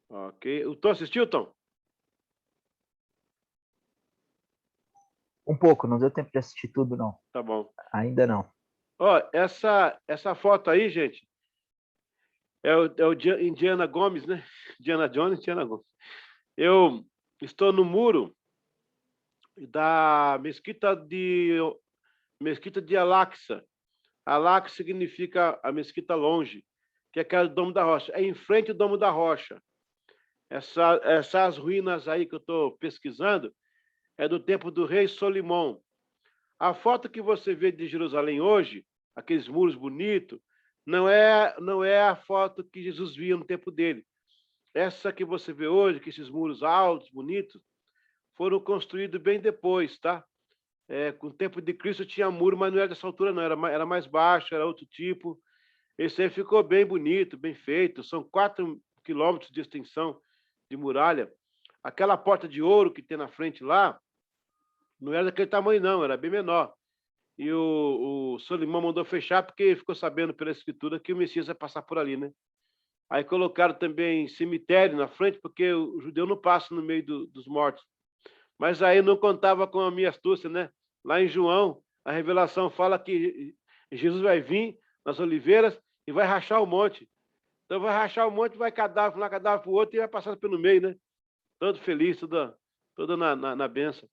Ok. O Tom assistiu, Tom? Um pouco, não deu tempo de assistir tudo, não. Tá bom. Ainda não. Ó, essa foto aí, gente, é o Indiana Gomes, né? Indiana Jones, Indiana Gomes. Eu estou no muro da Mesquita de Al-Aqsa. Al-Aqsa significa a mesquita longe, que é aquela do Domo da Rocha. É em frente ao Domo da Rocha. Essas ruínas aí que eu estou pesquisando é do tempo do rei Solimão. A foto que você vê de Jerusalém hoje, aqueles muros bonitos, não é a foto que Jesus via no tempo dele. Essa que você vê hoje, que esses muros altos, bonitos, foram construídos bem depois, tá? Com o tempo de Cristo tinha muro, mas não era dessa altura, não. Era mais baixo, era outro tipo. Esse aí ficou bem bonito, bem feito. São 4 quilômetros de extensão de muralha. Aquela porta de ouro que tem na frente lá, não era daquele tamanho, não, era bem menor. E o Solimão mandou fechar porque ficou sabendo pela escritura que o Messias vai passar por ali, né? Aí colocaram também cemitério na frente, porque o judeu não passa no meio dos mortos. Mas aí não contava com a minha astúcia, né? Lá em João, a revelação fala que Jesus vai vir nas oliveiras e vai rachar o monte. Então vai rachar o monte, vai cadáver para um lado, cadáver para o outro e vai passar pelo meio, né? Todo feliz, toda na bênção.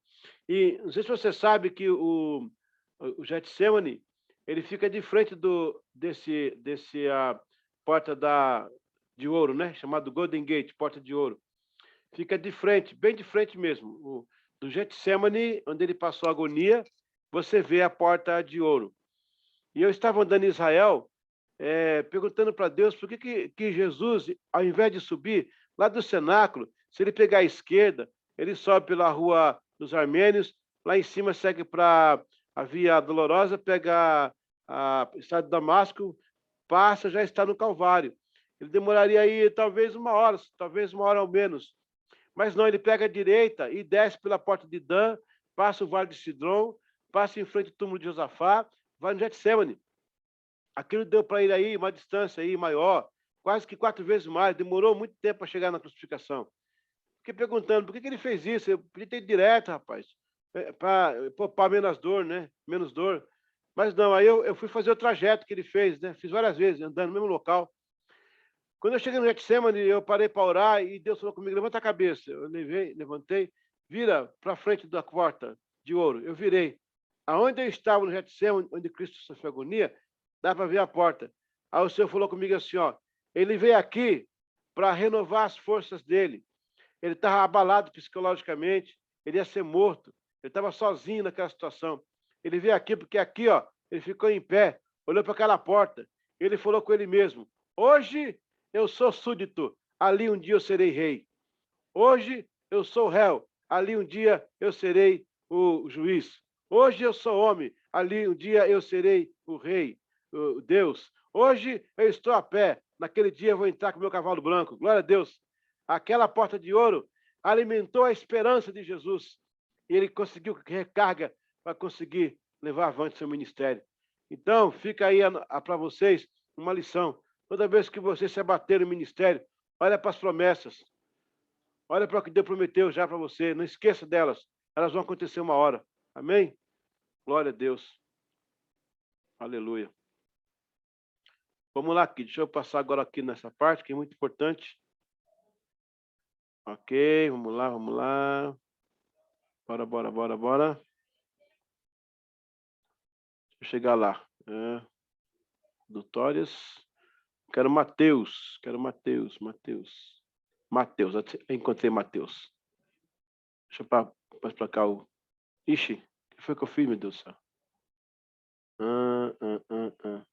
E não sei se você sabe que o Getsemane, ele fica de frente desse porta de ouro, né? Chamado Golden Gate, porta de ouro. Fica de frente, bem de frente mesmo. Do Getsemane, onde ele passou a agonia, você vê a porta de ouro. E eu estava andando em Israel, perguntando para Deus por que Jesus, ao invés de subir lá do cenáculo, se ele pegar a esquerda, ele sobe pela rua dos Armênios, lá em cima segue para a Via Dolorosa, pega a estrada de Damasco, passa, já está no Calvário. Ele demoraria aí talvez uma hora ao menos. Mas não, ele pega a direita e desce pela porta de Dan, passa o Vale de Sidrom, passa em frente ao túmulo de Josafá, vai no Getsemane. Aquilo deu para ele aí uma distância aí maior, quase que 4 vezes mais, demorou muito tempo para chegar na crucificação. Fiquei perguntando, por que ele fez isso? Eu podia ter ido direto, rapaz, para poupar menos dor, né? Menos dor. Mas não, aí eu fui fazer o trajeto que ele fez, né? Fiz várias vezes, andando no mesmo local. Quando eu cheguei no Getsemane, eu parei para orar e Deus falou comigo, levanta a cabeça. Eu levantei, vira para frente da porta de ouro. Eu virei. Aonde eu estava no Getsemane, onde Cristo sofreu agonia, dá para ver a porta. Aí o Senhor falou comigo assim, ó, ele veio aqui para renovar as forças dele. Ele estava abalado psicologicamente, ele ia ser morto, ele estava sozinho naquela situação. Ele veio aqui porque aqui, ó, ele ficou em pé, olhou para aquela porta, ele falou com ele mesmo, hoje eu sou súdito, ali um dia eu serei rei. Hoje eu sou réu, ali um dia eu serei o juiz. Hoje eu sou homem, ali um dia eu serei o rei, o Deus. Hoje eu estou a pé, naquele dia eu vou entrar com o meu cavalo branco. Glória a Deus. Aquela porta de ouro alimentou a esperança de Jesus. E ele conseguiu recarga para conseguir levar avante seu ministério. Então, fica aí para vocês uma lição. Toda vez que você se abater no ministério, olha para as promessas. Olha para o que Deus prometeu já para você. Não esqueça delas. Elas vão acontecer uma hora. Amém? Glória a Deus. Aleluia. Vamos lá aqui. Deixa eu passar agora aqui nessa parte, que é muito importante. Ok, vamos lá, vamos lá. Bora, bora, bora, bora. Deixa eu chegar lá. Doutórias. Quero Mateus. Mateus. Encontrei Mateus. Deixa eu mais para cá o... Ixi, o que foi que eu fiz, meu Deus do céu?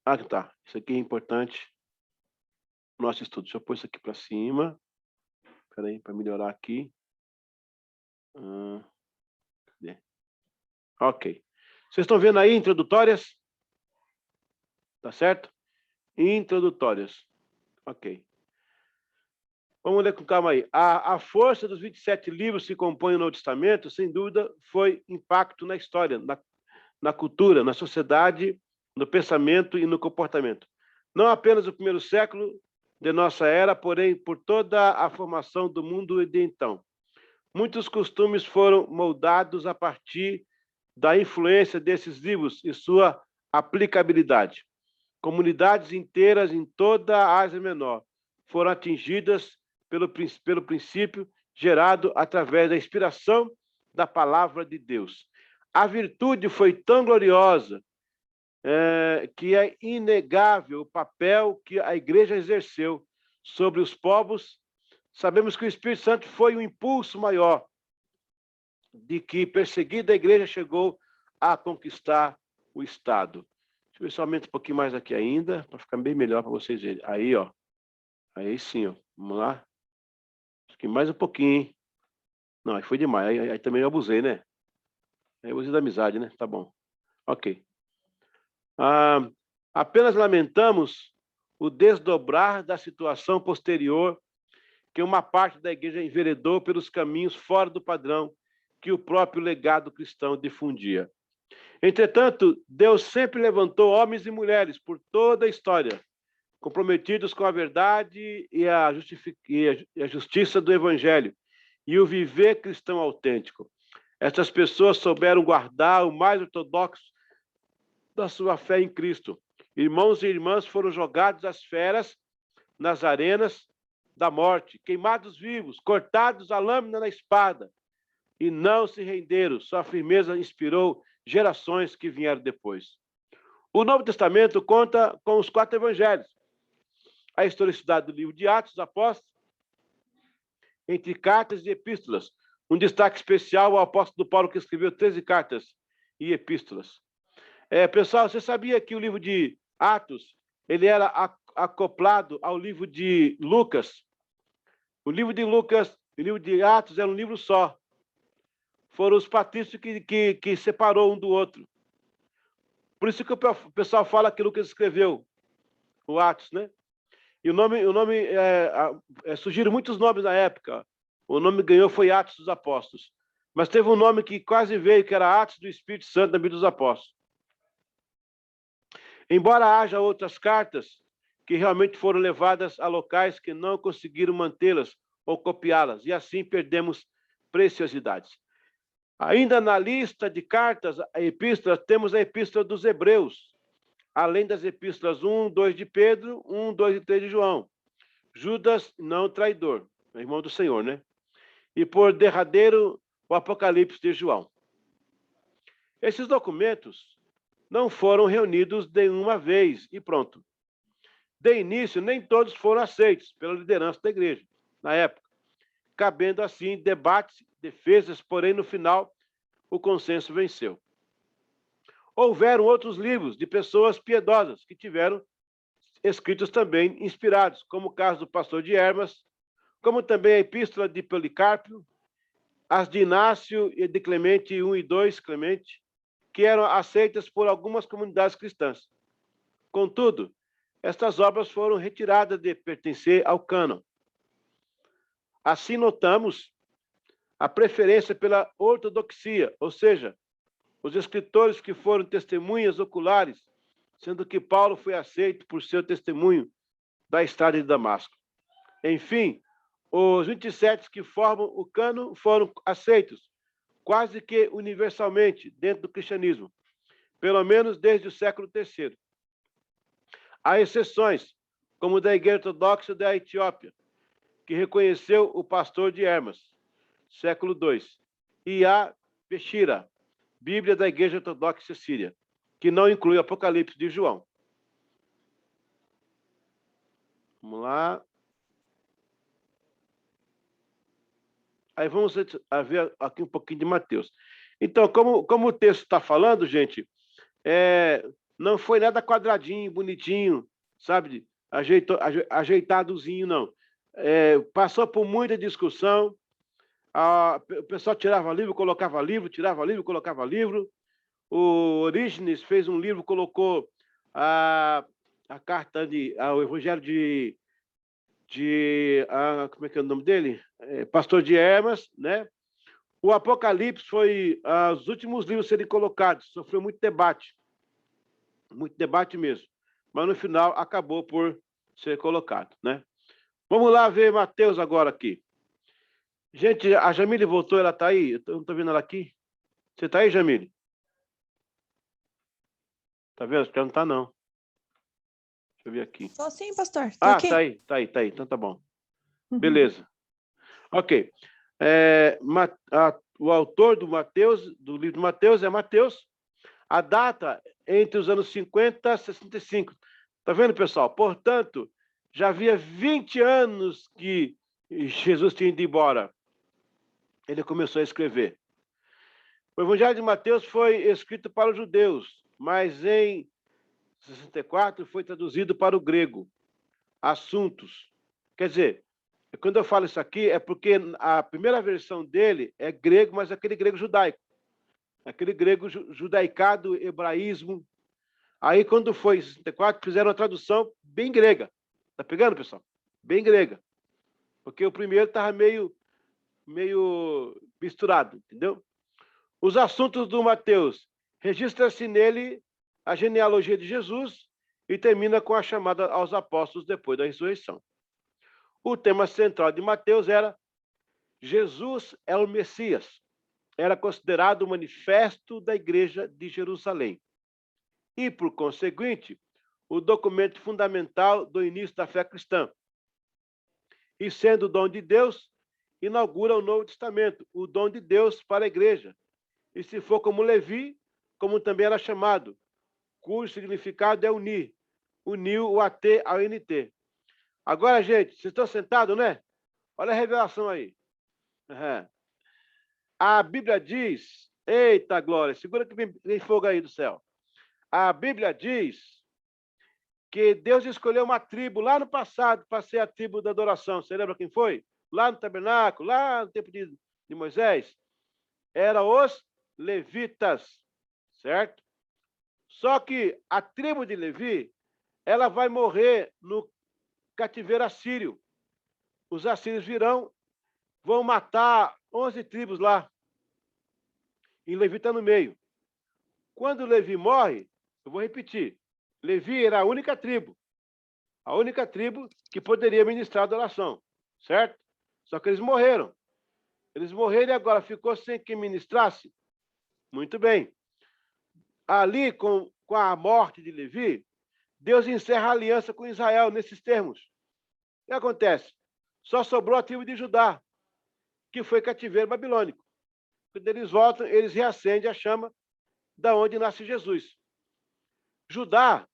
Ah, tá. Isso aqui é importante. Nosso estudo. Deixa eu pôr isso aqui para cima. Espera aí, para melhorar aqui. Cadê? Ok. Vocês estão vendo aí introdutórias? Tá certo? Introdutórias. Ok. Vamos ler com calma aí. A força dos 27 livros que compõem o Novo Testamento, sem dúvida, foi impacto na história, na cultura, na sociedade, no pensamento e no comportamento. Não apenas no primeiro século de nossa era, porém, por toda a formação do mundo de então. Muitos costumes foram moldados a partir da influência desses livros e sua aplicabilidade. Comunidades inteiras em toda a Ásia Menor foram atingidas pelo princípio gerado através da inspiração da palavra de Deus. A virtude foi tão gloriosa que é inegável o papel que a igreja exerceu sobre os povos. Sabemos que o Espírito Santo foi o impulso maior de que perseguida a igreja chegou a conquistar o Estado. Deixa eu ver se eu aumento um pouquinho mais aqui ainda, para ficar bem melhor para vocês verem. Aí, ó. Aí sim, ó. Vamos lá. Acho que mais um pouquinho, hein? Não, aí foi demais. Aí também eu abusei, né? Aí eu abusei da amizade, né? Tá bom. Ok. Apenas lamentamos o desdobrar da situação posterior que uma parte da igreja enveredou pelos caminhos fora do padrão que o próprio legado cristão difundia. Entretanto, Deus sempre levantou homens e mulheres por toda a história, comprometidos com a verdade e a justiça do Evangelho e o viver cristão autêntico. Essas pessoas souberam guardar o mais ortodoxo da sua fé em Cristo. Irmãos e irmãs foram jogados às feras nas arenas da morte, queimados vivos, cortados à lâmina na espada, e não se renderam. Sua firmeza inspirou gerações que vieram depois. O Novo Testamento conta com os 4 evangelhos. A historicidade do livro de Atos dos Apóstolos, entre cartas e epístolas. Um destaque especial ao apóstolo Paulo, que escreveu 13 cartas e epístolas. Pessoal, você sabia que o livro de Atos ele era acoplado ao livro de Lucas? O livro de Lucas e o livro de Atos era um livro só. Foram os patrícios que separou um do outro. Por isso que o pessoal fala que Lucas escreveu o Atos, né? E o nome surgiram muitos nomes na época. O nome que ganhou foi Atos dos Apóstolos. Mas teve um nome que quase veio, que era Atos do Espírito Santo da Vida dos Apóstolos. Embora haja outras cartas que realmente foram levadas a locais que não conseguiram mantê-las ou copiá-las, e assim perdemos preciosidades. Ainda na lista de cartas, epístolas, temos a Epístola dos Hebreus, além das epístolas 1, 2 de Pedro, 1, 2 e 3 de João. Judas, não traidor, irmão do Senhor, né? E por derradeiro, o Apocalipse de João. Esses documentos não foram reunidos de uma vez e pronto. De início, nem todos foram aceitos pela liderança da igreja, na época, cabendo assim debates, defesas, porém, no final, o consenso venceu. Houveram outros livros de pessoas piedosas que tiveram escritos também inspirados, como o caso do pastor de Hermas, como também a Epístola de Policarpo, as de Inácio e de Clemente 1 e 2, Clemente, que eram aceitas por algumas comunidades cristãs. Contudo, estas obras foram retiradas de pertencer ao cânon. Assim, notamos a preferência pela ortodoxia, ou seja, os escritores que foram testemunhas oculares, sendo que Paulo foi aceito por seu testemunho da estrada de Damasco. Enfim, os 27 que formam o cânon foram aceitos quase que universalmente dentro do cristianismo, pelo menos desde o século III. Há exceções, como da Igreja Ortodoxa da Etiópia, que reconheceu o pastor de Hermas, século II, e a Peshira, Bíblia da Igreja Ortodoxa Síria, que não inclui o Apocalipse de João. Vamos lá. Aí vamos ver aqui um pouquinho de Mateus. Então, como o texto está falando, gente, não foi nada quadradinho, bonitinho, sabe? Ajeitadozinho, não. Passou por muita discussão. O pessoal tirava livro, colocava livro, tirava livro, colocava livro. O Orígenes fez um livro, colocou a carta o Evangelho como é que é o nome dele? Pastor de Hermas, né? O Apocalipse foi os últimos livros a serem colocados, sofreu muito debate mesmo, mas no final acabou por ser colocado, né? Vamos lá ver Mateus agora aqui. Gente, a Jamile voltou, ela está aí? Eu não estou vendo ela aqui. Você está aí, Jamile? Tá vendo? Acho que ela não está, não. Deixa eu ver aqui. Tô sim, pastor. Tô aqui. Tá aí. Então tá bom. Beleza. Ok. O autor do livro de Mateus é Mateus. A data entre os anos 50 e 65. Tá vendo, pessoal? Portanto, já havia 20 anos que Jesus tinha ido embora. Ele começou a escrever. O Evangelho de Mateus foi escrito para os judeus, mas em 64 foi traduzido para o grego. Assuntos. Quer dizer, quando eu falo isso aqui, é porque a primeira versão dele é grego, mas é aquele grego judaico. Aquele grego judaicado, hebraísmo. Aí, quando foi em 64, fizeram uma tradução bem grega. Tá pegando, pessoal? Bem grega. Porque o primeiro estava meio misturado, entendeu? Os assuntos do Mateus. Registra-se nele a genealogia de Jesus e termina com a chamada aos apóstolos depois da ressurreição. O tema central de Mateus era Jesus é o Messias. Era considerado o manifesto da igreja de Jerusalém. E, por conseguinte, o documento fundamental do início da fé cristã. E, sendo o dom de Deus, inaugura o Novo Testamento, o dom de Deus para a igreja. E se for como Levi, como também era chamado, cujo significado é unir. Uniu o AT ao NT. Agora, gente, vocês estão sentados, né? Olha a revelação aí. Uhum. A Bíblia diz... Eita, glória! Segura que vem fogo aí do céu. A Bíblia diz que Deus escolheu uma tribo lá no passado para ser a tribo da adoração. Você lembra quem foi? Lá no tabernáculo, lá no tempo de Moisés. Eram os levitas, certo? Só que a tribo de Levi, ela vai morrer no cativeiro assírio. Os assírios vão matar 11 tribos lá. E Levi está no meio. Quando Levi morre, eu vou repetir, Levi era a única tribo que poderia ministrar a adoração, certo? Só que eles morreram. Eles morreram e agora ficou sem quem ministrasse? Muito bem. Ali, com a morte de Levi, Deus encerra a aliança com Israel nesses termos. O que acontece? Só sobrou a tribo de Judá, que foi cativeiro babilônico. Quando eles voltam, eles reacendem a chama da onde nasce Jesus. Judá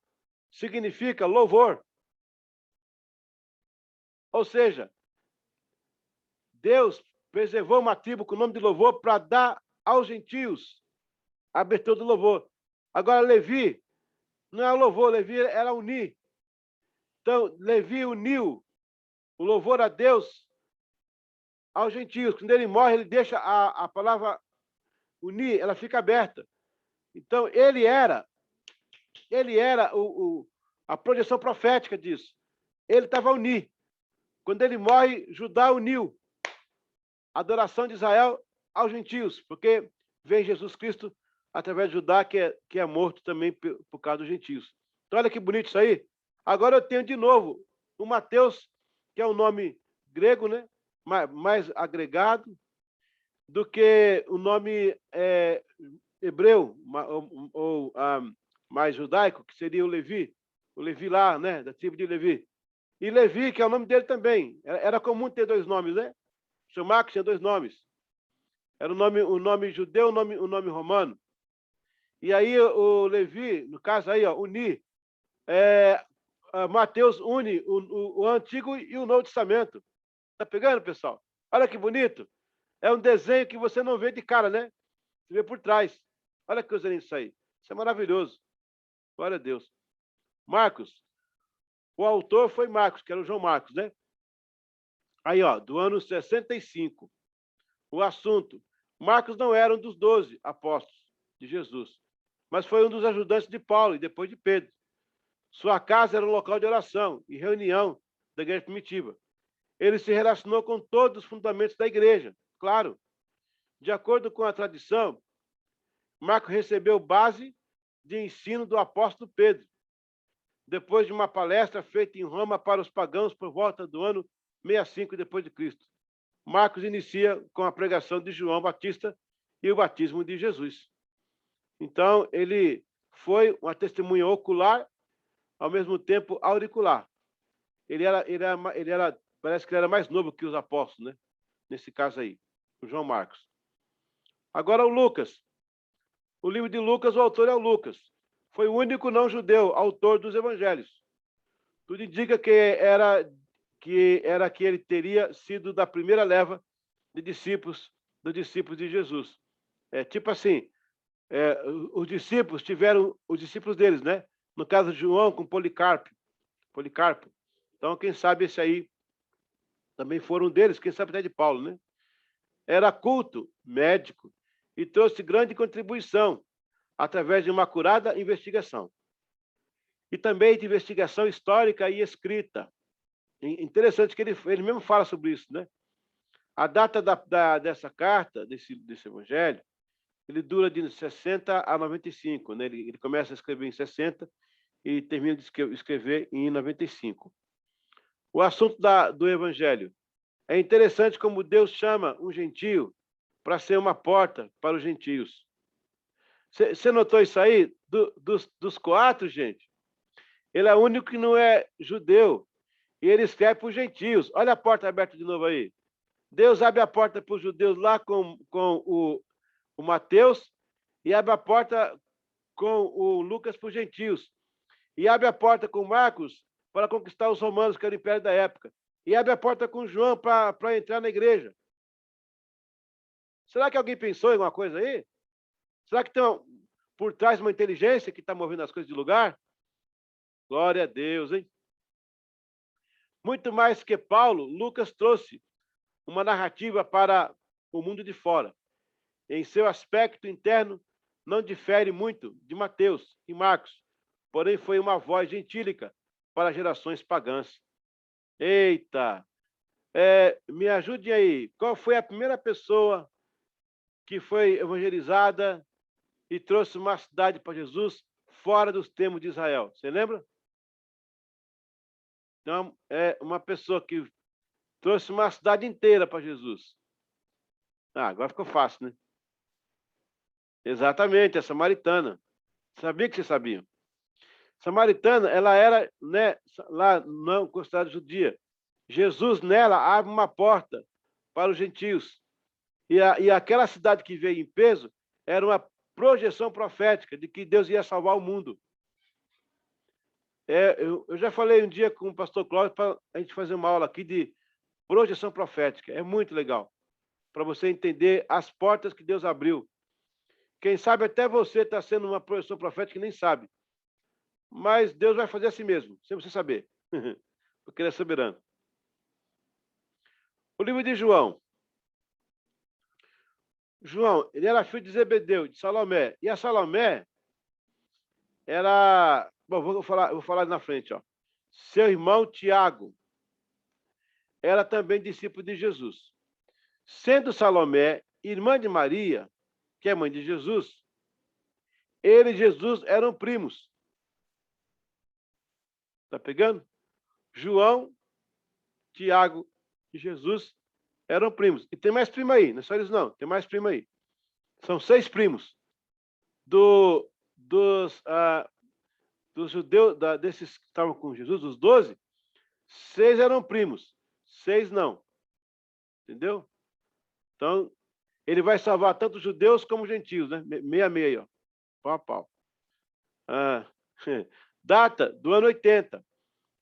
significa louvor. Ou seja, Deus preservou uma tribo com o nome de louvor para dar aos gentios a abertura do louvor. Agora, Levi não é o louvor, Levi era unir. Então, Levi uniu o louvor a Deus aos gentios. Quando ele morre, ele deixa a palavra unir, ela fica aberta. Então, ele era a projeção profética disso. Ele estava a unir. Quando ele morre, Judá uniu a adoração de Israel aos gentios, porque vem Jesus Cristo através de Judá, que é morto também por causa dos gentios. Então, olha que bonito isso aí. Agora eu tenho de novo o Mateus, que é um nome grego, né? Mais agregado do que o nome hebreu, ou mais judaico, que seria o Levi lá, né? Da tribo de Levi. E Levi, que é o nome dele também. Era comum ter dois nomes, né? O seu Marcos tinha dois nomes. Era o nome judeu, o nome romano. E aí o Levi, no caso aí, ó, unir. Mateus une o Antigo e o Novo Testamento. Tá pegando, pessoal? Olha que bonito. É um desenho que você não vê de cara, né? Você vê por trás. Olha que coisa linda isso aí. Isso é maravilhoso. Glória a Deus. Marcos. O autor foi Marcos, que era o João Marcos, né? Aí, ó, do ano 65. O assunto. Marcos não era um dos 12 apóstolos de Jesus, mas foi um dos ajudantes de Paulo e depois de Pedro. Sua casa era um local de oração e reunião da igreja primitiva. Ele se relacionou com todos os fundamentos da igreja, claro. De acordo com a tradição, Marcos recebeu base de ensino do apóstolo Pedro, depois de uma palestra feita em Roma para os pagãos por volta do ano 65 depois de Cristo. Marcos inicia com a pregação de João Batista e o batismo de Jesus. Então, ele foi uma testemunha ocular, ao mesmo tempo auricular. Parece que ele era mais novo que os apóstolos, né? Nesse caso aí, o João Marcos. Agora o Lucas. O livro de Lucas, o autor é o Lucas. Foi o único não-judeu autor dos evangelhos. Tudo indica que ele teria sido da primeira leva de discípulos, dos discípulos de Jesus. Tipo assim, os discípulos tiveram os discípulos deles, né? No caso de João, com Policarpo. Então, quem sabe esse aí também foram deles, quem sabe até de Paulo, né? Era culto, médico, e trouxe grande contribuição através de uma acurada investigação. E também de investigação histórica e escrita. Interessante que ele mesmo fala sobre isso, né? A data dessa carta, desse evangelho, ele dura de 60 a 95, né? Ele começa a escrever em 60 e termina de escrever em 95. O assunto do evangelho. É interessante como Deus chama um gentio para ser uma porta para os gentios. Você notou isso aí? Dos quatro, gente? Ele é o único que não é judeu. E ele escreve para os gentios. Olha a porta aberta de novo aí. Deus abre a porta para os judeus lá com o Mateus e abre a porta com o Lucas para os gentios. E abre a porta com Marcos para conquistar os romanos, que era o império da época. E abre a porta com João para entrar na igreja. Será que alguém pensou em alguma coisa aí? Será que tem por trás uma inteligência que está movendo as coisas de lugar? Glória a Deus, hein? Muito mais que Paulo, Lucas trouxe uma narrativa para o mundo de fora. Em seu aspecto interno, não difere muito de Mateus e Marcos, porém foi uma voz gentílica para gerações pagãs. Eita! Me ajude aí. Qual foi a primeira pessoa que foi evangelizada e trouxe uma cidade para Jesus fora dos termos de Israel? Você lembra? Então, é uma pessoa que trouxe uma cidade inteira para Jesus. Agora ficou fácil, né? Exatamente, a samaritana. Sabia que vocês sabiam. Samaritana, ela era, né, lá não considerada judia. Jesus, nela, abre uma porta para os gentios. E aquela cidade que veio em peso era uma projeção profética de que Deus ia salvar o mundo. Eu já falei um dia com o pastor Cláudio para a gente fazer uma aula aqui de projeção profética. É muito legal, para você entender as portas que Deus abriu. Quem sabe até você está sendo uma projeção profética e nem sabe. Mas Deus vai fazer assim mesmo, sem você saber. Porque Ele é soberano. O livro de João. João, ele era filho de Zebedeu, de Salomé. E a Salomé era... Bom, vou falar na frente, ó. Seu irmão Tiago era também discípulo de Jesus. Sendo Salomé irmã de Maria, que é mãe de Jesus, ele e Jesus eram primos. Tá pegando? João, Tiago e Jesus eram primos. E tem mais primo aí, não é só eles não, tem mais primo aí. São 6 primos dos judeus, desses que estavam com Jesus, os 12, 6 eram primos, 6 não. Entendeu? Então, ele vai salvar tanto judeus como gentios, né? Meio a meio, ó. Pau a pau. Data do ano 80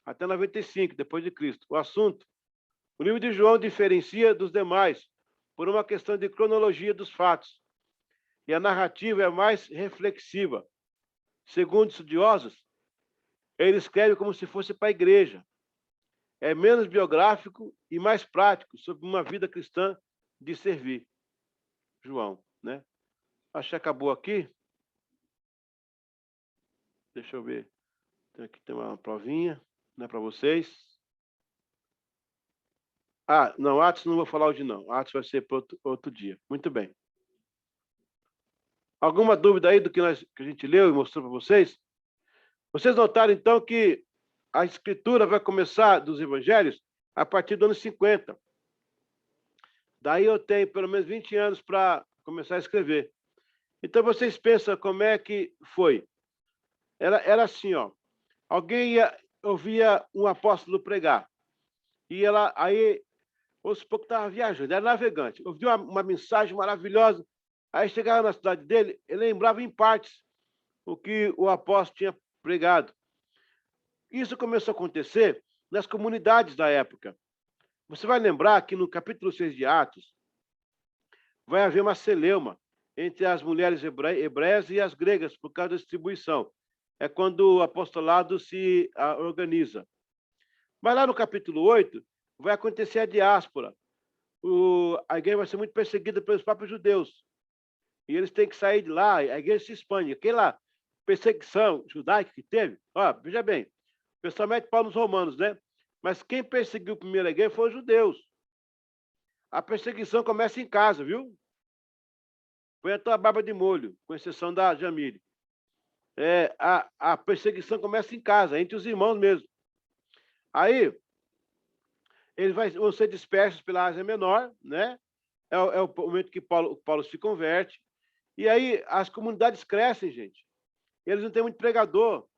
até 95, depois de Cristo. O assunto: o livro de João diferencia dos demais por uma questão de cronologia dos fatos. E a narrativa é mais reflexiva. Segundo estudiosos, ele escreve como se fosse para a igreja. É menos biográfico e mais prático sobre uma vida cristã de servir. João, né? Acho que acabou aqui. Deixa eu ver. Aqui tem uma provinha, né, para vocês. Não, Atos não vou falar hoje não. Atos vai ser para outro dia. Muito bem. Alguma dúvida aí do que a gente leu e mostrou para vocês? Vocês notaram, então, que a escritura vai começar dos evangelhos a partir do ano 50. Daí eu tenho pelo menos 20 anos para começar a escrever. Então, vocês pensam como é que foi? Era assim, ó. Alguém ouvia um apóstolo pregar. E aí, vamos supor que estava viajando, era navegante. Ouviu uma mensagem maravilhosa. Aí chegava na cidade dele, ele lembrava em partes o que o apóstolo tinha pregado. Isso começou a acontecer nas comunidades da época. Você vai lembrar que no capítulo 6 de Atos, vai haver uma celeuma entre as mulheres hebreias e as gregas, por causa da distribuição. É quando o apostolado se organiza. Mas lá no capítulo 8, vai acontecer a diáspora. A igreja vai ser muito perseguida pelos próprios judeus. E eles têm que sair de lá, a igreja se expande. Aquela perseguição judaica que teve, ó, veja bem, o pessoal mete pau nos romanos, né? Mas quem perseguiu primeiro a igreja foram os judeus. A perseguição começa em casa, viu? Põe a tua barba de molho, com exceção da Jamile. A perseguição começa em casa, entre os irmãos mesmo. Aí, eles vão ser dispersos pela Ásia Menor, né? É o momento que Paulo se converte. E aí, as comunidades crescem, gente. Eles não têm muito pregador.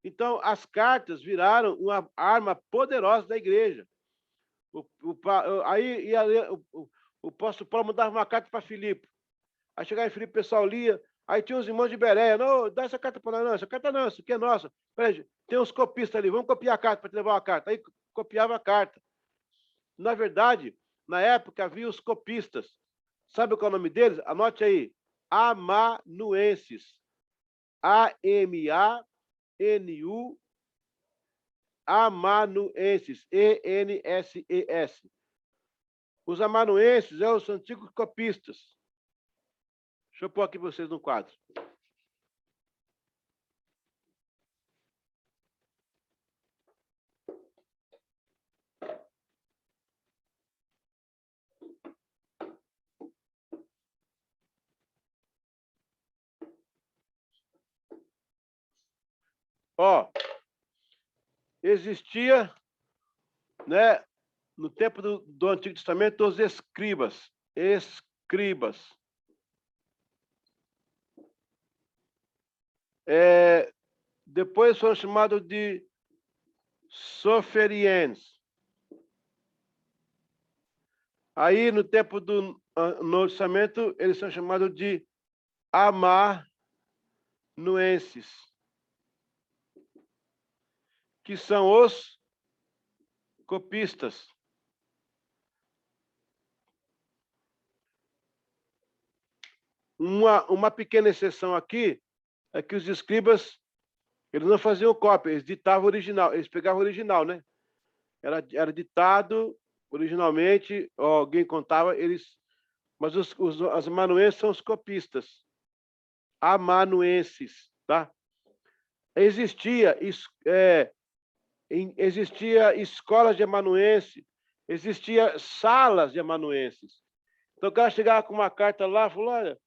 Então, as cartas viraram uma arma poderosa da igreja. Aí, o apóstolo Paulo mandava uma carta para Filipe. Aí chegava em Filipe, o pessoal lia. Aí tinha os irmãos de Bereia. Não, dá essa carta para nós. Não, essa carta não, essa aqui é nossa. Peraí, tem uns copistas ali, vamos copiar a carta para te levar uma carta. Aí copiava a carta. Na verdade, na época, havia os copistas. Sabe qual é o nome deles? Anote aí. Amanuenses. A-M-A-N-U, amanuenses, E-N-S-E-S. Os amanuenses são os antigos copistas. Deixa eu pôr aqui vocês no quadro. Ó, existia, né, no tempo do Antigo Testamento, os escribas. Escribas. Depois foram chamados de soferiens. Aí, no tempo do Novo Testamento, eles são chamados de amanuenses, que são os copistas. Uma pequena exceção aqui é que os escribas, eles não faziam cópia, eles ditavam original, eles pegavam o original, né? Era ditado originalmente, alguém contava, mas os amanuenses são os copistas. Amanuenses, tá? Existia escolas de amanuense, existia salas de amanuenses. Então o cara chegava com uma carta lá, falou, olha,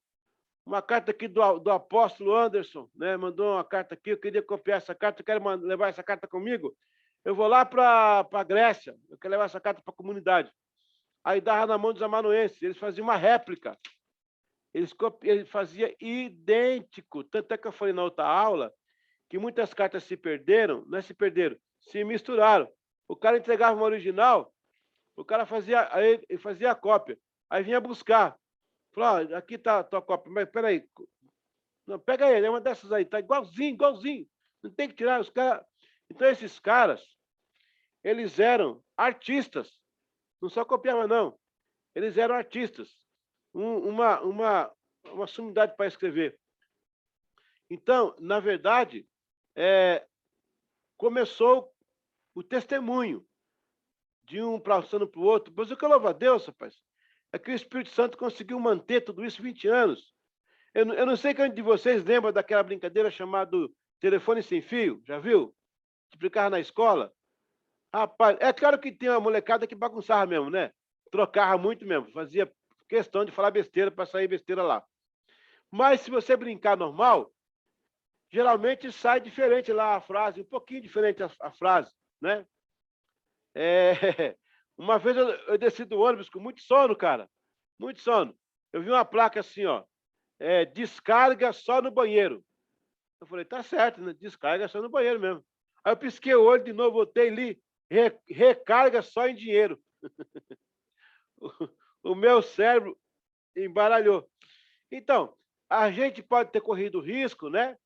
uma carta aqui do apóstolo Anderson, né? Mandou uma carta aqui, eu queria copiar essa carta, eu quero levar essa carta comigo. Eu vou lá para a Grécia, eu quero levar essa carta para a comunidade. Aí dava na mão dos amanuenses, eles faziam uma réplica. Eles faziam idêntico. Tanto é que eu falei na outra aula que muitas cartas se perderam, não é se perderam, se misturaram. O cara entregava uma original, o cara fazia a cópia. Aí vinha buscar. Falou, oh, aqui está a tua cópia, mas peraí. Não, pega aí, é uma dessas aí, tá igualzinho, igualzinho. Não tem que tirar os caras. Então, esses caras, eles eram artistas. Não só copiavam, não. Eles eram artistas. Uma sumidade para escrever. Então, na verdade, começou o testemunho de um passando para o outro. Mas o que eu louvo a Deus, rapaz, é que o Espírito Santo conseguiu manter tudo isso 20 anos. Eu não sei quem de vocês lembra daquela brincadeira chamada telefone sem fio, já viu? Que aplicava na escola. Rapaz, é claro que tem uma molecada que bagunçava mesmo, né? Trocava muito mesmo, fazia questão de falar besteira para sair besteira lá. Mas se você brincar normal, geralmente sai diferente lá a frase, um pouquinho diferente a frase, né? Uma vez eu desci do ônibus com muito sono, cara. Muito sono. Eu vi uma placa assim, ó. Descarga só no banheiro. Eu falei, tá certo, né? Descarga só no banheiro mesmo. Aí eu pisquei o olho de novo, voltei ali. Recarga só em dinheiro. O meu cérebro embaralhou. Então, a gente pode ter corrido risco, né?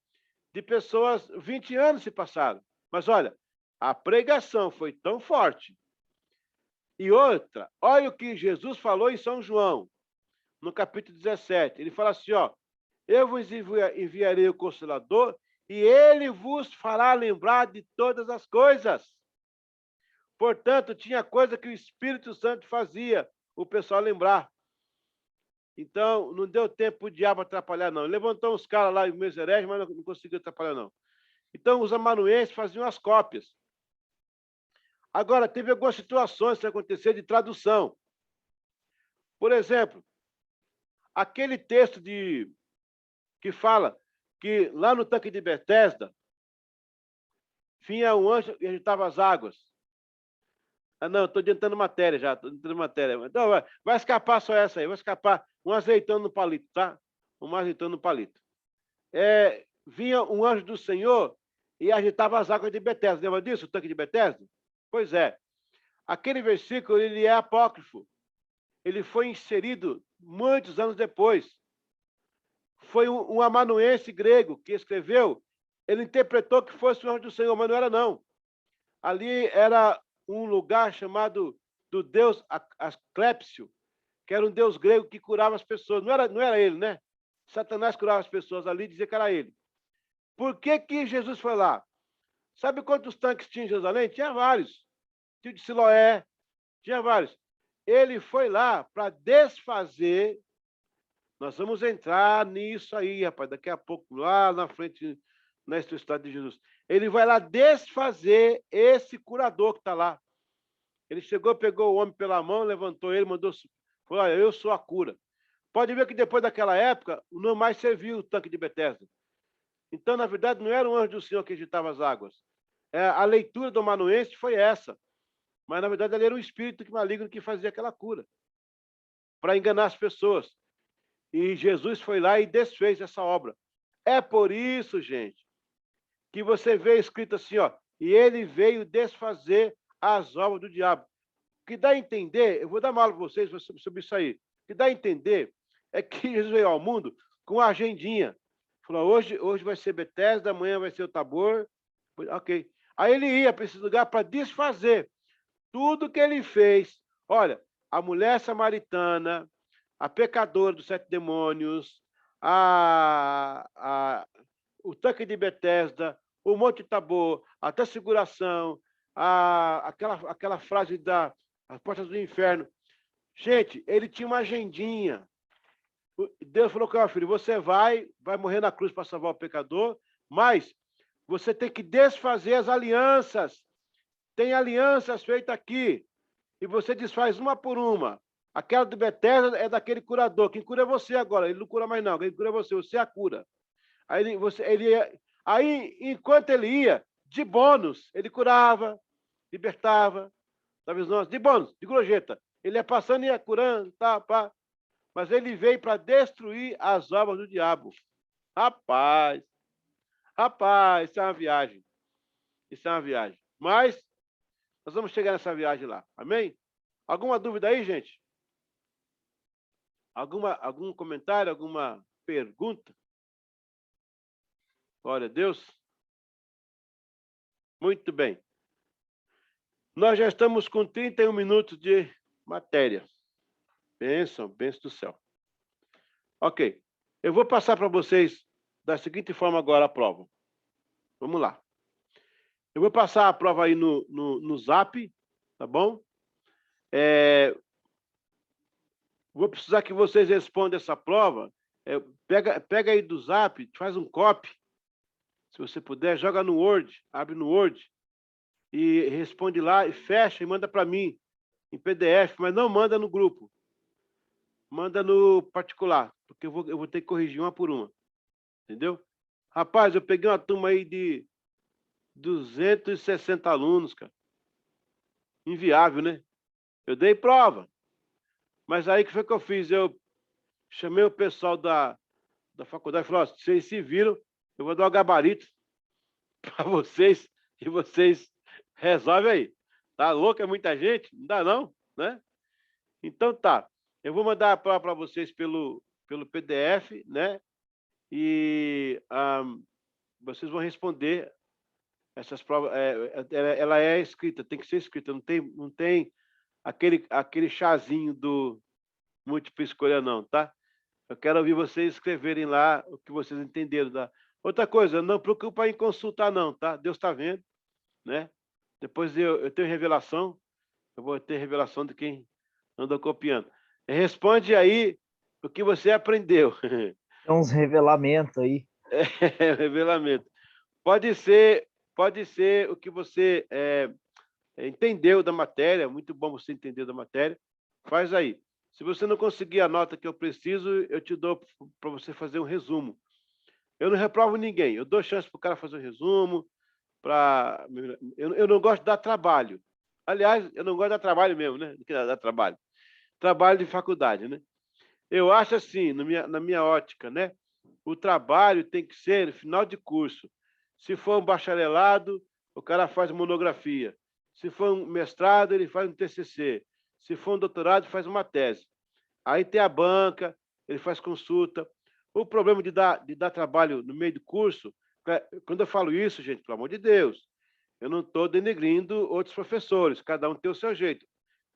De pessoas, 20 anos se passaram. Mas olha, a pregação foi tão forte. E outra, olha o que Jesus falou em São João, no capítulo 17. Ele fala assim, ó, eu vos enviarei o Consolador e ele vos fará lembrar de todas as coisas. Portanto, tinha coisa que o Espírito Santo fazia o pessoal lembrar. Então, não deu tempo para o diabo atrapalhar, não. Ele levantou uns caras lá, meus hereges, mas não conseguiu atrapalhar, não. Então, os amanuenses faziam as cópias. Agora, teve algumas situações que aconteceram de tradução. Por exemplo, aquele texto que fala que lá no tanque de Betesda vinha um anjo e agitava as águas. Ah, não, estou adiantando matéria já, estou adiantando matéria. Então, vai escapar só essa aí, vai escapar um azeitão no palito, tá? Um azeitão no palito. Vinha um anjo do Senhor e agitava as águas de Betesda. Lembra disso, o tanque de Betesda? Pois é. Aquele versículo, ele é apócrifo. Ele foi inserido muitos anos depois. Foi um amanuense grego que escreveu. Ele interpretou que fosse o anjo do Senhor, mas não era, não. Ali era um lugar chamado do deus Asclépio, que era um deus grego que curava as pessoas. Não era ele, né? Satanás curava as pessoas ali e dizia que era ele. Por que que Jesus foi lá? Sabe quantos tanques tinha em Jerusalém? Tinha vários. Tinha o de Siloé, tinha vários. Ele foi lá para desfazer. Nós vamos entrar nisso aí, rapaz, daqui a pouco, lá na frente, na história de Jesus. Ele vai lá desfazer esse curador que está lá. Ele chegou, pegou o homem pela mão, levantou ele, mandou, falou, olha, eu sou a cura. Pode ver que depois daquela época, não mais serviu o tanque de Betesda. Então, na verdade, não era um anjo do Senhor que agitava as águas. A leitura do amanuense foi essa. Mas, na verdade, ele era um espírito maligno que fazia aquela cura para enganar as pessoas. E Jesus foi lá e desfez essa obra. É por isso, gente, que você vê escrito assim, ó, e ele veio desfazer as obras do diabo. O que dá a entender, eu vou dar uma aula para vocês sobre isso aí. O que dá a entender é que Jesus veio ao mundo com uma agendinha. Falou, hoje vai ser Betesda, amanhã vai ser o Tabor. Ok. Aí ele ia para esse lugar para desfazer tudo que ele fez. Olha, a mulher samaritana, a pecadora dos 7 demônios, o tanque de Betesda, o Monte Tabor, a transfiguração, aquela frase das portas do inferno. Gente, ele tinha uma agendinha. Deus falou com o filho, você vai morrer na cruz para salvar o pecador, mas você tem que desfazer as alianças. Tem alianças feitas aqui, e você desfaz uma por uma. Aquela do Betesda é daquele curador. Quem cura é você agora. Ele não cura mais, não. Quem cura é você é a cura. Aí, enquanto ele ia, de bônus, ele curava, libertava, sabe os nomes? De bônus, de gorjeta. Ele ia passando e ia curando, tá, pá. Mas ele veio para destruir as obras do diabo. Rapaz, isso é uma viagem. Isso é uma viagem. Mas nós vamos chegar nessa viagem lá. Amém? Alguma dúvida aí, gente? Algum comentário, alguma pergunta? Glória a Deus. Muito bem. Nós já estamos com 31 minutos de matéria. Bênção do céu. Ok. Eu vou passar para vocês da seguinte forma agora a prova. Vamos lá. Eu vou passar a prova aí no Zap, tá bom? Vou precisar que vocês respondam essa prova. Pega aí do Zap, faz um copy. Se você puder, joga no Word, abre no Word e responde lá e fecha e manda para mim em PDF, mas não manda no grupo. Manda no particular, porque eu vou ter que corrigir uma por uma. Entendeu? Rapaz, eu peguei uma turma aí de 260 alunos, cara. Inviável, né? Eu dei prova. Mas aí, o que foi que eu fiz? Eu chamei o pessoal da faculdade e falei, ó, vocês se viram, eu vou dar o gabarito para vocês e vocês resolvem aí. Tá louco? É muita gente? Não dá não, né? Então tá. Eu vou mandar a prova para vocês pelo PDF, né? E vocês vão responder essas provas. Ela é escrita, tem que ser escrita, não tem aquele chazinho do múltipla escolha, não, tá? Eu quero ouvir vocês escreverem lá o que vocês entenderam. Tá? Outra coisa, não preocupa em consultar, não, tá? Deus está vendo, né? Depois eu tenho revelação, eu vou ter revelação de quem anda copiando. Responde aí o que você aprendeu. Tem uns revelamentos aí. Revelamento. Pode ser o que você entendeu da matéria, muito bom você entender da matéria. Faz aí. Se você não conseguir a nota que eu preciso, eu te dou para você fazer um resumo. Eu não reprovo ninguém, eu dou chance para o cara fazer um resumo. Eu não gosto de dar trabalho. Aliás, eu não gosto de dar trabalho mesmo, né? Do que dar trabalho. Trabalho de faculdade, né? Eu acho assim, na minha ótica, né? O trabalho tem que ser no final de curso. Se for um bacharelado, o cara faz monografia. Se for um mestrado, ele faz um TCC. Se for um doutorado, faz uma tese. Aí tem a banca, ele faz consulta. O problema de dar trabalho no meio do curso, quando eu falo isso, gente, pelo amor de Deus, eu não estou denegrindo outros professores, cada um tem o seu jeito.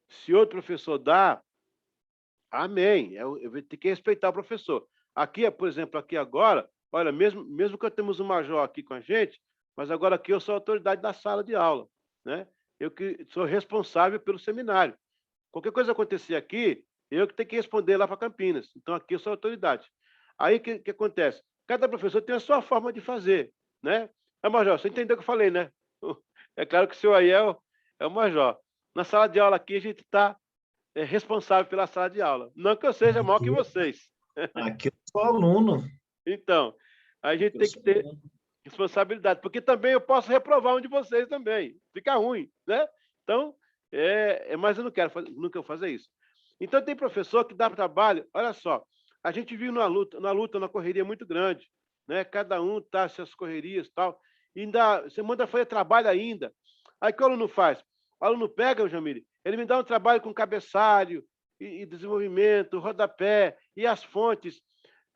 Se outro professor dá, amém, eu vou ter que respeitar o professor. Aqui, por exemplo, aqui agora, olha, mesmo que eu temos um major aqui com a gente, mas agora aqui eu sou a autoridade da sala de aula, né? Eu que sou responsável pelo seminário. Qualquer coisa acontecer aqui, eu que tenho que responder lá para Campinas. Então, aqui eu sou a autoridade. Aí, o que acontece? Cada professor tem a sua forma de fazer, né? Major, você entendeu o que eu falei, né? É claro que o senhor aí é o major. Na sala de aula aqui, a gente está responsável pela sala de aula. Não que eu seja maior que vocês. Aqui eu sou aluno. Então, a gente tem que ter responsabilidade, porque também eu posso reprovar um de vocês também. Fica ruim, né? Então, mas eu não quero fazer isso. Então, tem professor que dá trabalho. Olha só, a gente vive na luta, na correria muito grande, né? Cada um tá suas correrias e tal. E ainda, você manda fazer trabalho ainda. Aí, o que o aluno faz? O aluno pega, Jamile, ele me dá um trabalho com cabeçalho e desenvolvimento, rodapé e as fontes.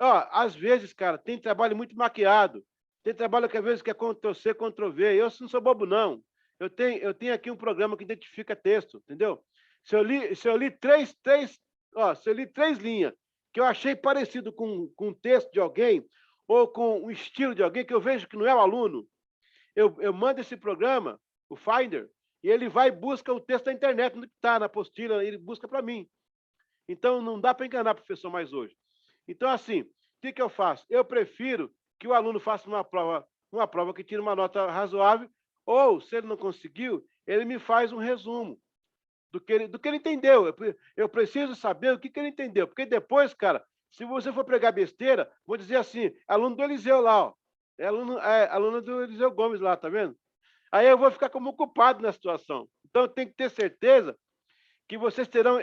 Ó, às vezes, cara, tem trabalho muito maquiado. Tem trabalho que às vezes que é Ctrl+C, Ctrl+V. Eu não sou bobo, não. Eu tenho aqui um programa que identifica texto, entendeu? Se eu li três linhas que eu achei parecido com um texto de alguém ou com um estilo de alguém que eu vejo que não é o aluno, eu mando esse programa, o Finder, e ele vai e busca o texto da internet, onde está, na apostila, ele busca para mim. Então, não dá para enganar o professor mais hoje. Então, assim, o que eu faço? Eu prefiro que o aluno faça uma prova que tire uma nota razoável, ou, se ele não conseguiu, ele me faz um resumo do que ele entendeu. Eu preciso saber o que ele entendeu, porque depois, cara, se você for pregar besteira, vou dizer assim, aluno do Eliseu lá, ó, aluno do Eliseu Gomes lá, tá vendo? Aí eu vou ficar como culpado na situação. Então, eu tenho que ter certeza que vocês terão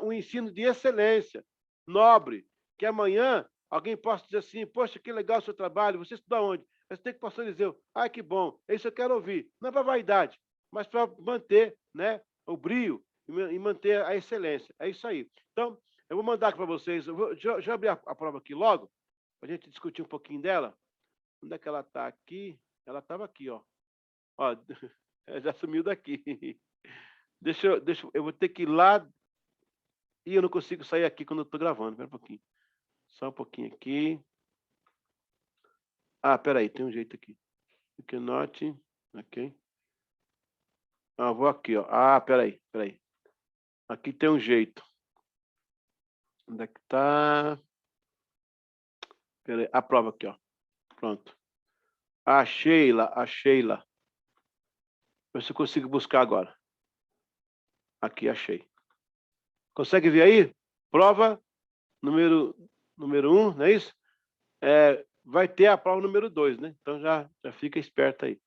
um ensino de excelência, nobre, que amanhã alguém possa dizer assim, poxa, que legal o seu trabalho, você estudou onde? Você tem que passar o Eliseu. Ah, que bom, é isso que eu quero ouvir. Não é para vaidade, mas para manter, né, o brio e manter a excelência. É isso aí. Então, eu vou mandar aqui para vocês, deixa eu abrir a prova aqui logo, para a gente discutir um pouquinho dela. Onde é que ela está aqui? Ela estava aqui, ó. Ó, já sumiu daqui. Eu vou ter que ir lá e eu não consigo sair aqui quando eu estou gravando. Espera um pouquinho. Só um pouquinho aqui. Ah, peraí, tem um jeito aqui. Aqui, note. Ok. Ah, vou aqui, ó. Ah, peraí. Aqui tem um jeito. Onde é que tá? Peraí, a prova aqui, ó. Pronto. A Sheila. Ver se eu consigo buscar agora. Aqui, achei. Consegue ver aí? Prova número 1, não é isso? Vai ter a prova número 2, né? Então já fica esperto aí.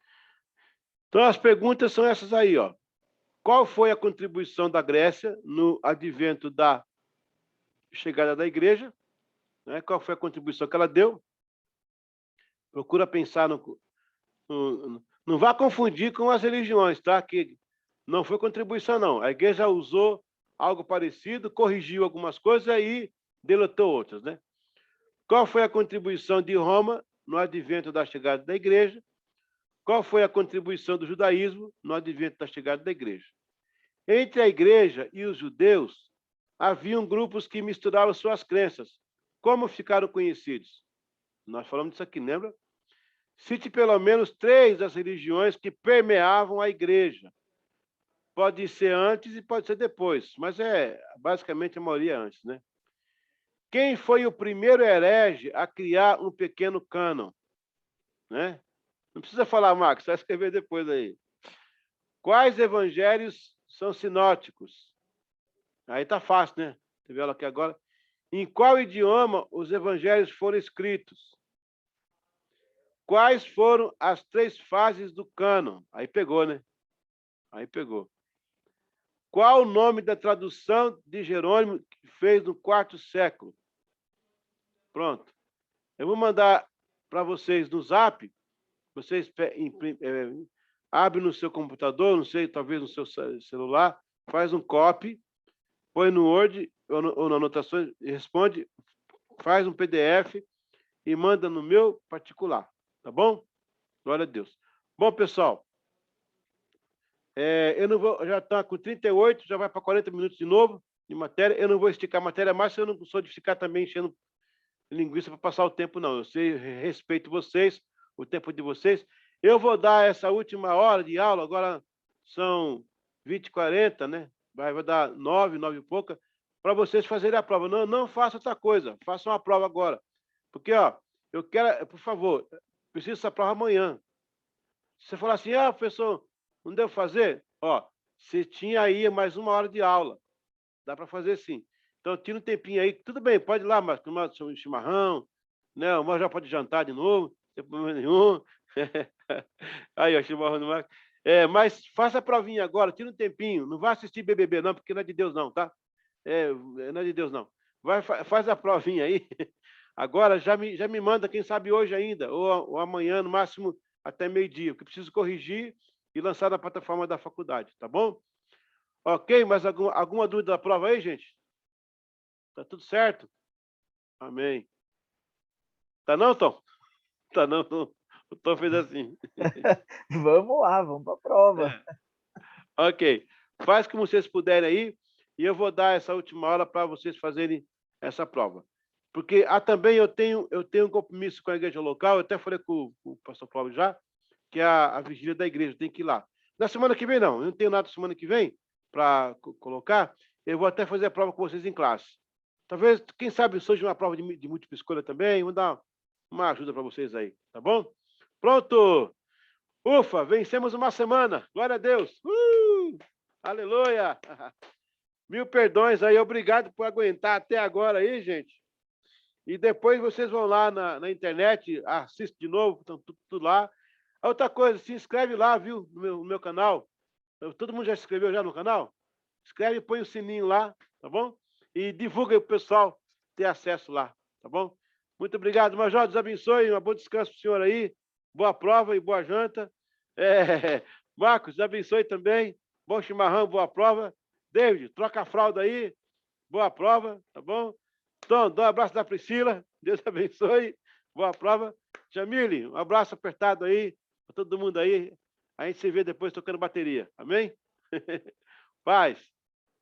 Então as perguntas são essas aí, ó. qual foi a contribuição da Grécia no advento da chegada da igreja? Né? Qual foi a contribuição que ela deu? Procura pensar não vá confundir com as religiões, tá? Que não foi contribuição, não. A igreja usou algo parecido, corrigiu algumas coisas e deletou outras, né? Qual foi a contribuição de Roma no advento da chegada da igreja? Qual foi a contribuição do judaísmo no advento da chegada da igreja? Entre a igreja e os judeus, haviam grupos que misturavam suas crenças. Como ficaram conhecidos? Nós falamos disso aqui, lembra? Cite pelo menos 3 das religiões que permeavam a igreja. Pode ser antes e pode ser depois, mas basicamente a maioria antes, né? Quem foi o primeiro herege a criar um pequeno cânon? Né? Não precisa falar, Marcos, vai escrever depois aí. Quais evangelhos são sinóticos? Aí tá fácil, né? Você vê ela aqui agora. Em qual idioma os evangelhos foram escritos? Quais foram as 3 fases do cânon? Aí pegou, né? Aí pegou. Qual o nome da tradução de Jerônimo que fez no 4º século? Pronto. Eu vou mandar para vocês no Zap. Vocês abrem no seu computador, não sei, talvez no seu celular, faz um copy, põe no Word ou na anotação, responde, faz um PDF e manda no meu particular. Tá bom? Glória a Deus. Bom, pessoal, eu não vou, já está com 38, já vai para 40 minutos de novo de matéria. Eu não vou esticar a matéria mais, eu não sou de ficar também enchendo linguiça para passar o tempo, não. Eu sei, respeito vocês, o tempo de vocês. Eu vou dar essa última hora de aula, agora são 20h40, né? Vai dar 9 e pouca, para vocês fazerem a prova. Não faça outra coisa, façam a prova agora. Porque, ó, eu quero, por favor, preciso dessa prova amanhã. Se você falar assim, professor, não deu fazer? Ó, você tinha aí mais 1 hora de aula. Dá para fazer sim. Então, tira um tempinho aí. Tudo bem, pode ir lá, mas tomar um chimarrão, né? O Marcos já pode jantar de novo, não tem problema nenhum. Aí, ó, chimarrão do Marcos. Mas faça a provinha agora, tira um tempinho. Não vai assistir BBB, não, porque não é de Deus, não, tá? Não é de Deus, não. Faz a provinha aí. Agora, já me manda, quem sabe hoje ainda, ou amanhã, no máximo, até meio-dia, porque preciso corrigir e lançar na plataforma da faculdade, tá bom? Ok, mas alguma dúvida da prova aí, gente? Tá tudo certo? Amém. Tá não, Tom? Tá não. O Tom fez assim. Vamos lá, vamos para a prova. Ok. Faz como vocês puderem aí, e eu vou dar essa última hora para vocês fazerem essa prova. Porque também eu tenho um compromisso com a igreja local, eu até falei com o pastor Paulo já, que é a vigília da igreja, tem que ir lá. Na semana que vem, não. Eu não tenho nada semana que vem para colocar. Eu vou até fazer a prova com vocês em classe. Talvez, quem sabe, surja uma prova de múltipla escolha também. Vou dar uma ajuda para vocês aí, tá bom? Pronto! Ufa, vencemos uma semana. Glória a Deus. Aleluia! 1000 perdões aí. Obrigado por aguentar até agora aí, gente. E depois vocês vão lá na internet, assistem de novo, estão tudo lá. Outra coisa, se inscreve lá, viu, no meu canal. Todo mundo já se inscreveu já no canal? Inscreve e põe o sininho lá, tá bom? E divulga aí para o pessoal ter acesso lá, tá bom? Muito obrigado, Major, Deus abençoe, um bom descanso para o senhor aí, boa prova e boa janta. Marcos, Deus abençoe também, bom chimarrão, boa prova. David, troca a fralda aí, boa prova, tá bom? Tom, dá um abraço da Priscila, Deus abençoe, boa prova. Jamile, um abraço apertado aí, para todo mundo aí. A gente se vê depois tocando bateria, amém? Paz.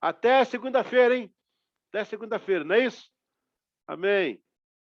Até segunda-feira, hein? Até segunda-feira, não é isso? Amém.